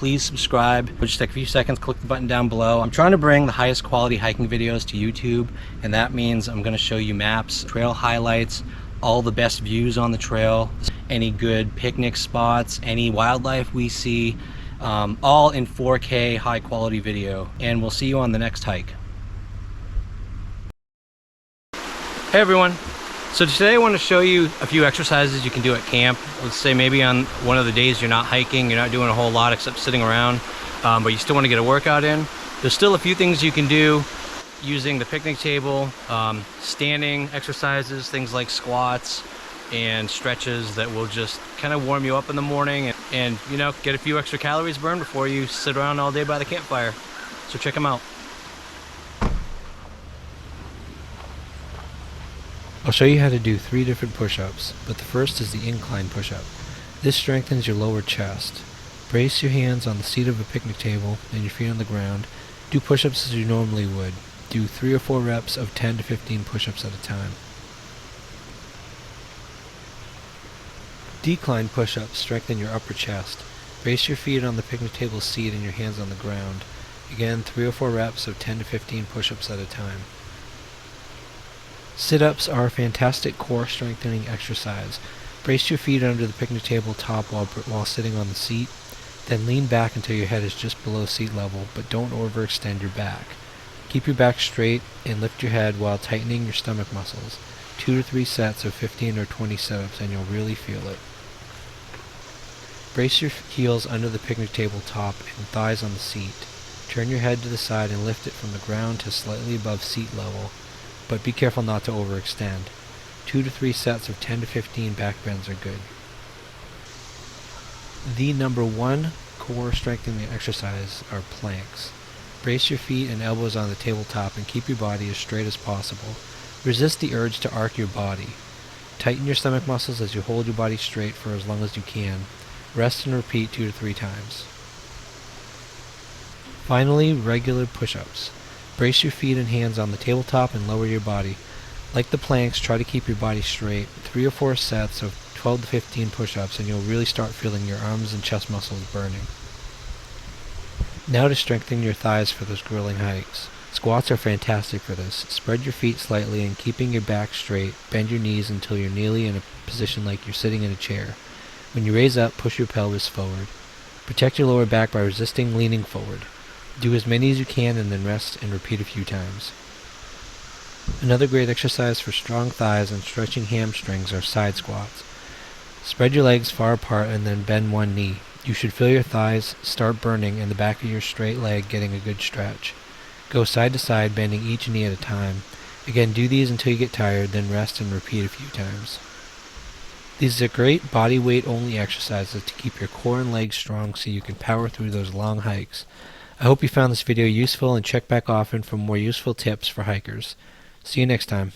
please subscribe. Just take a few seconds, click the button down below. I'm trying to bring the highest quality hiking videos to YouTube, and that means I'm going to show you maps, trail highlights, all the best views on the trail, any good picnic spots, any wildlife we see, all in 4K high quality video. And we'll see you on the next hike. Hey everyone, so today I want to show you a few exercises you can do at camp. Let's say maybe on one of the days you're not hiking, you're not doing a whole lot except sitting around, but you still want to get a workout in. There's still a few things you can do using the picnic table, standing exercises, things like squats and stretches that will just kind of warm you up in the morning and you know, get a few extra calories burned before you sit around all day by the campfire. So check them out. I'll show you how to do 3 different push-ups, but the first is the incline push-up. This strengthens your lower chest. Brace your hands on the seat of a picnic table and your feet on the ground. Do push-ups as you normally would. Do 3 or 4 reps of 10 to 15 push-ups at a time. Decline push-ups strengthen your upper chest. Brace your feet on the picnic table seat and your hands on the ground. Again, 3 or 4 reps of 10 to 15 push-ups at a time. Sit-ups are a fantastic core strengthening exercise. Brace your feet under the picnic table top while sitting on the seat. Then lean back until your head is just below seat level, but don't overextend your back. Keep your back straight and lift your head while tightening your stomach muscles. 2 to 3 sets of 15 or 20 sit-ups and you'll really feel it. Brace your heels under the picnic table top and thighs on the seat. Turn your head to the side and lift it from the ground to slightly above seat level, but be careful not to overextend. 2 to 3 sets of 10 to 15 back bends are good. The number 1 core strengthening exercise are planks. Brace your feet and elbows on the tabletop and keep your body as straight as possible. Resist the urge to arc your body. Tighten your stomach muscles as you hold your body straight for as long as you can. Rest and repeat 2 to 3 times. Finally, regular push-ups. Brace your feet and hands on the tabletop and lower your body. Like the planks, try to keep your body straight. 3 or 4 sets of 12 to 15 push-ups and you'll really start feeling your arms and chest muscles burning. Now to strengthen your thighs for those grueling hikes. Squats are fantastic for this. Spread your feet slightly and keeping your back straight, bend your knees until you're nearly in a position like you're sitting in a chair. When you raise up, push your pelvis forward. Protect your lower back by resisting leaning forward. Do as many as you can and then rest and repeat a few times. Another great exercise for strong thighs and stretching hamstrings are side squats. Spread your legs far apart and then bend one knee. You should feel your thighs start burning and the back of your straight leg getting a good stretch. Go side to side, bending each knee at a time. Again, do these until you get tired, then rest and repeat a few times. These are great body weight only exercises to keep your core and legs strong so you can power through those long hikes. I hope you found this video useful and check back often for more useful tips for hikers. See you next time.